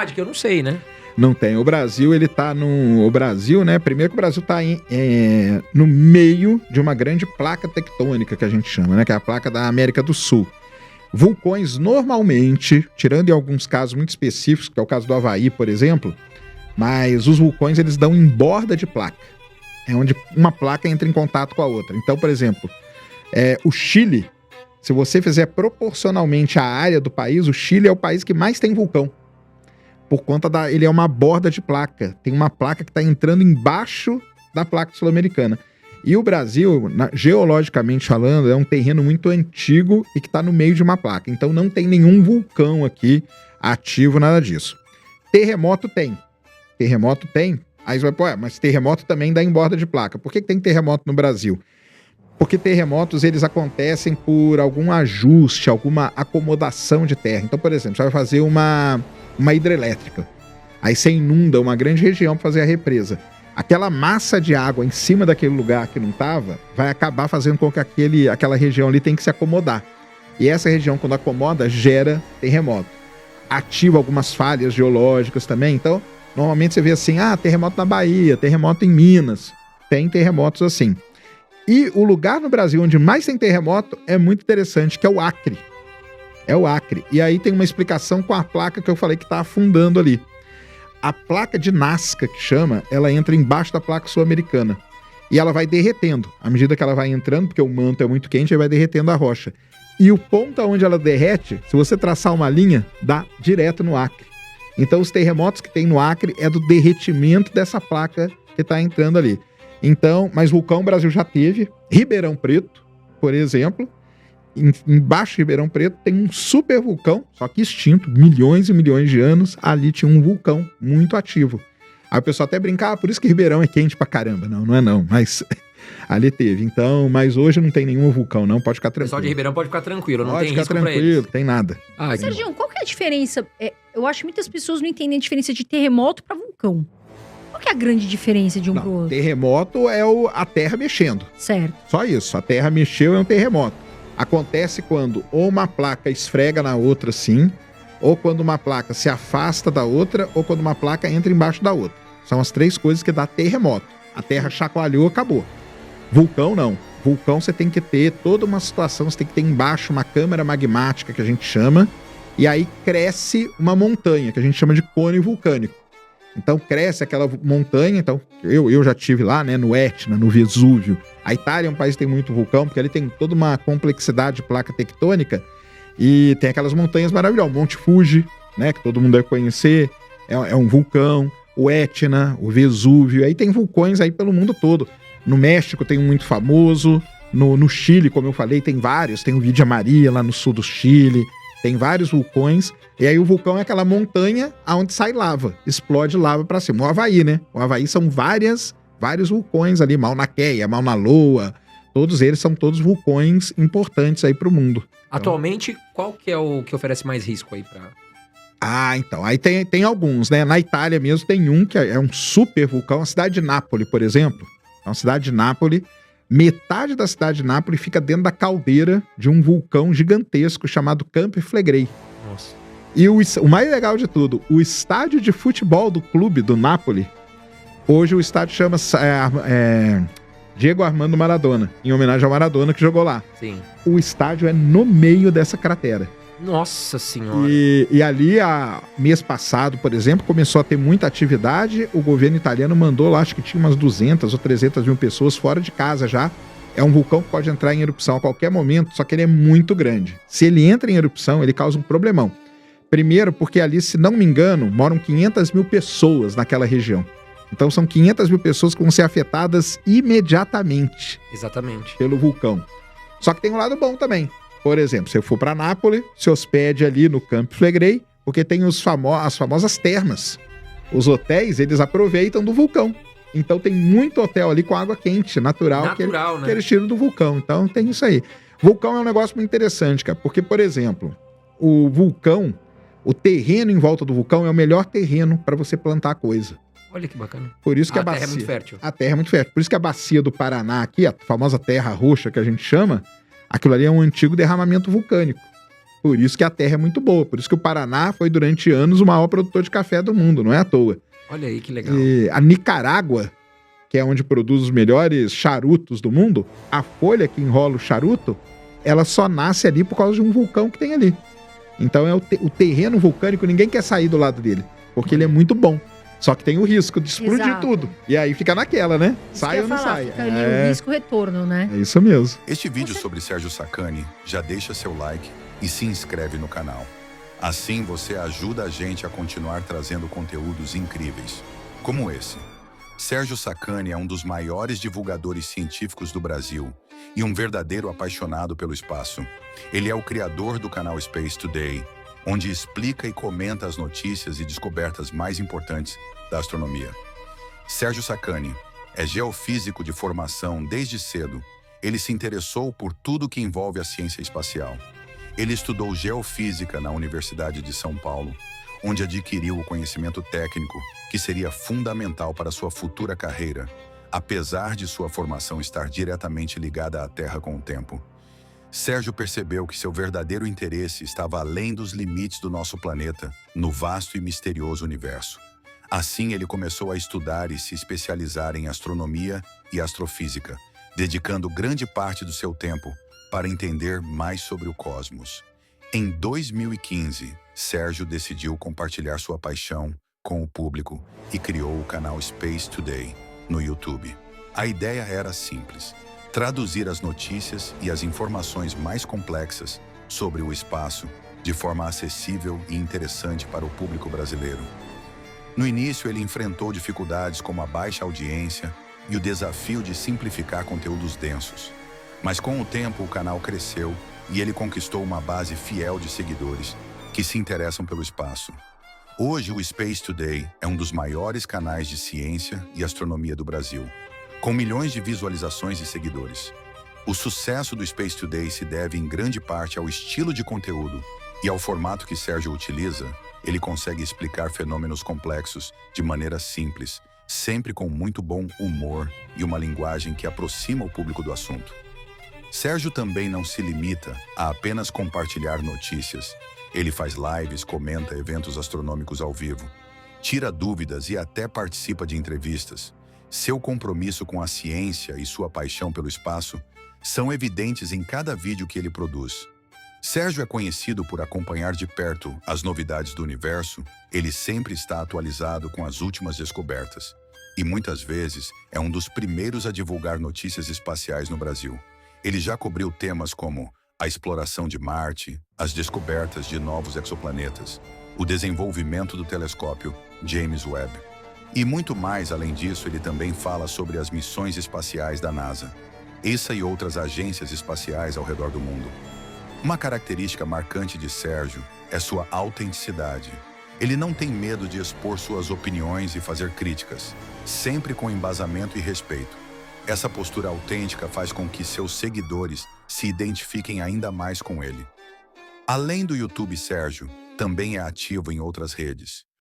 idade que eu não sei, né? Não tem. O Brasil, ele tá no... O Brasil, né? Primeiro que o Brasil tá no meio de uma grande placa tectônica, que a gente chama, né? Que é a placa da América do Sul. Vulcões, normalmente, tirando em alguns casos muito específicos, que é o caso do Havaí, por exemplo, mas os vulcões, eles dão em borda de placa. É onde uma placa entra em contato com a outra. Então, por exemplo, o Chile, se você fizer proporcionalmente a área do país, o Chile é o país que mais tem vulcão. Por conta ele é uma borda de placa. Tem uma placa que está entrando embaixo da placa sul-americana. E o Brasil, geologicamente falando, é um terreno muito antigo e que está no meio de uma placa. Então não tem nenhum vulcão aqui ativo, nada disso. Terremoto tem. Terremoto tem. Aí você vai, mas terremoto também dá em borda de placa. Por que tem terremoto no Brasil? Porque terremotos, eles acontecem por algum ajuste, alguma acomodação de terra. Então, por exemplo, você vai fazer uma hidrelétrica. Aí você inunda uma grande região para fazer a represa. Aquela massa de água em cima daquele lugar que não estava, vai acabar fazendo com que aquela região ali tenha que se acomodar. E essa região, quando acomoda, gera terremoto. Ativa algumas falhas geológicas também. Então, normalmente você vê assim, terremoto na Bahia, terremoto em Minas. Tem terremotos assim. E o lugar no Brasil onde mais tem terremoto é muito interessante, que é o Acre. É o Acre. E aí tem uma explicação com a placa que eu falei que está afundando ali. A placa de Nazca, que chama, ela entra embaixo da placa sul-americana. E ela vai derretendo. À medida que ela vai entrando, porque o manto é muito quente, aí vai derretendo a rocha. E o ponto onde ela derrete, se você traçar uma linha, dá direto no Acre. Então os terremotos que tem no Acre é do derretimento dessa placa que está entrando ali. Então, mas vulcão o Brasil já teve. Ribeirão Preto, por exemplo. Embaixo de Ribeirão Preto tem um super vulcão, só que extinto, milhões e milhões de anos. Ali tinha um vulcão muito ativo. Aí o pessoal até brinca, por isso que Ribeirão é quente pra caramba. Não, não é não, mas ali teve. Então, mas hoje não tem nenhum vulcão não, pode ficar tranquilo. O pessoal de Ribeirão pode ficar tranquilo, não tem risco pra eles. Pode ficar tranquilo, tem nada. Serginho, qual que é a diferença? Eu acho que muitas pessoas não entendem a diferença de terremoto pra vulcão. Qual que é a grande diferença de um pro outro? Terremoto é a terra mexendo. Certo. Só isso, a terra mexeu, é um terremoto. Acontece quando ou uma placa esfrega na outra, sim, ou quando uma placa se afasta da outra, ou quando uma placa entra embaixo da outra. São as três coisas que dá terremoto. A terra chacoalhou, acabou. Vulcão, não. Vulcão você tem que ter toda uma situação, você tem que ter embaixo uma câmara magmática, que a gente chama, e aí cresce uma montanha, que a gente chama de cone vulcânico. Então cresce aquela montanha, então eu já tive lá, né, no Etna, no Vesúvio. A Itália é um país que tem muito vulcão, porque ali tem toda uma complexidade de placa tectônica e tem aquelas montanhas maravilhosas. Monte Fuji, né, que todo mundo deve conhecer, é um vulcão. O Etna, o Vesúvio, aí tem vulcões aí pelo mundo todo. No México tem um muito famoso, no Chile, como eu falei, tem vários. Tem o Vidia Maria lá no sul do Chile, tem vários vulcões. E aí o vulcão é aquela montanha onde sai lava, explode lava pra cima. O Havaí, né? O Havaí são vários vulcões ali, Mauna Kea, Mauna Loa, todos eles são todos vulcões importantes aí pro mundo. Atualmente, qual que é o que oferece mais risco aí pra... Então, aí tem alguns, né? Na Itália mesmo tem um que é um super vulcão, a cidade de Nápoles, por exemplo. Então, a cidade de Nápoles, metade da cidade de Nápoles fica dentro da caldeira de um vulcão gigantesco chamado Campi Flegrei. Nossa. E o mais legal de tudo, o estádio de futebol do clube do Nápoles, hoje o estádio chama Diego Armando Maradona, em homenagem ao Maradona que jogou lá. Sim. O estádio é no meio dessa cratera. Nossa senhora. E ali, mês passado, por exemplo, começou a ter muita atividade. O governo italiano mandou lá, acho que tinha umas 200 ou 300 mil pessoas fora de casa já. É um vulcão que pode entrar em erupção a qualquer momento, só que ele é muito grande. Se ele entra em erupção, ele causa um problemão. Primeiro, porque ali, se não me engano, moram 500 mil pessoas naquela região. Então são 500 mil pessoas que vão ser afetadas imediatamente. Exatamente. Pelo vulcão. Só que tem um lado bom também. Por exemplo, se eu for para Nápoles, se hospede ali no Campi Flegrei, porque tem as famosas termas. Os hotéis, eles aproveitam do vulcão. Então tem muito hotel ali com água quente, natural que eles tiram do vulcão. Então tem isso aí. Vulcão é um negócio muito interessante, cara, porque, por exemplo, o vulcão, o terreno em volta do vulcão é o melhor terreno para você plantar coisa. Olha que bacana. Por isso que a terra é muito fértil. A terra é muito fértil. Por isso que a bacia do Paraná aqui, a famosa terra roxa que a gente chama, aquilo ali é um antigo derramamento vulcânico. Por isso que a terra é muito boa. Por isso que o Paraná foi, durante anos, o maior produtor de café do mundo. Não é à toa. Olha aí que legal. E a Nicarágua, que é onde produz os melhores charutos do mundo, a folha que enrola o charuto, ela só nasce ali por causa de um vulcão que tem ali. Então é o terreno vulcânico, ninguém quer sair do lado dele, porque ele é muito bom. Só que tem o risco de explodir Exato. tudo. E aí fica naquela, né? Isso Sai que eu ou ia não falar, sai? fica ali o risco-retorno, né? É isso mesmo. Este vídeo sobre Sérgio Sacani já deixa seu like e se inscreve no canal. Assim você ajuda a gente a continuar trazendo conteúdos incríveis, como esse. Sérgio Sacani é um dos maiores divulgadores científicos do Brasil e um verdadeiro apaixonado pelo espaço. Ele é o criador do canal Space Today, onde explica e comenta as notícias e descobertas mais importantes da astronomia. Sérgio Sacani é geofísico de formação desde cedo. Ele se interessou por tudo que envolve a ciência espacial. Ele estudou geofísica na Universidade de São Paulo, onde adquiriu o conhecimento técnico que seria fundamental para sua futura carreira, apesar de sua formação estar diretamente ligada à Terra com o tempo. Sérgio percebeu que seu verdadeiro interesse estava além dos limites do nosso planeta, no vasto e misterioso universo. Assim, ele começou a estudar e se especializar em astronomia e astrofísica, dedicando grande parte do seu tempo para entender mais sobre o cosmos. Em 2015, Sérgio decidiu compartilhar sua paixão com o público e criou o canal Space Today no YouTube. A ideia era simples: traduzir as notícias e as informações mais complexas sobre o espaço de forma acessível e interessante para o público brasileiro. No início, ele enfrentou dificuldades como a baixa audiência e o desafio de simplificar conteúdos densos. Mas com o tempo, o canal cresceu e ele conquistou uma base fiel de seguidores que se interessam pelo espaço. Hoje, o Space Today é um dos maiores canais de ciência e astronomia do Brasil, com milhões de visualizações e seguidores. O sucesso do Space Today se deve em grande parte ao estilo de conteúdo e ao formato que Sérgio utiliza. Ele consegue explicar fenômenos complexos de maneira simples, sempre com muito bom humor e uma linguagem que aproxima o público do assunto. Sérgio também não se limita a apenas compartilhar notícias. Ele faz lives, comenta eventos astronômicos ao vivo, tira dúvidas e até participa de entrevistas. Seu compromisso com a ciência e sua paixão pelo espaço são evidentes em cada vídeo que ele produz. Sérgio é conhecido por acompanhar de perto as novidades do universo. Ele sempre está atualizado com as últimas descobertas e muitas vezes é um dos primeiros a divulgar notícias espaciais no Brasil. Ele já cobriu temas como a exploração de Marte, as descobertas de novos exoplanetas, o desenvolvimento do telescópio James Webb. E muito mais. Além disso, ele também fala sobre as missões espaciais da NASA, ESA e outras agências espaciais ao redor do mundo. Uma característica marcante de Sérgio é sua autenticidade. Ele não tem medo de expor suas opiniões e fazer críticas, sempre com embasamento e respeito. Essa postura autêntica faz com que seus seguidores se identifiquem ainda mais com ele. Além do YouTube, Sérgio também é ativo em outras redes.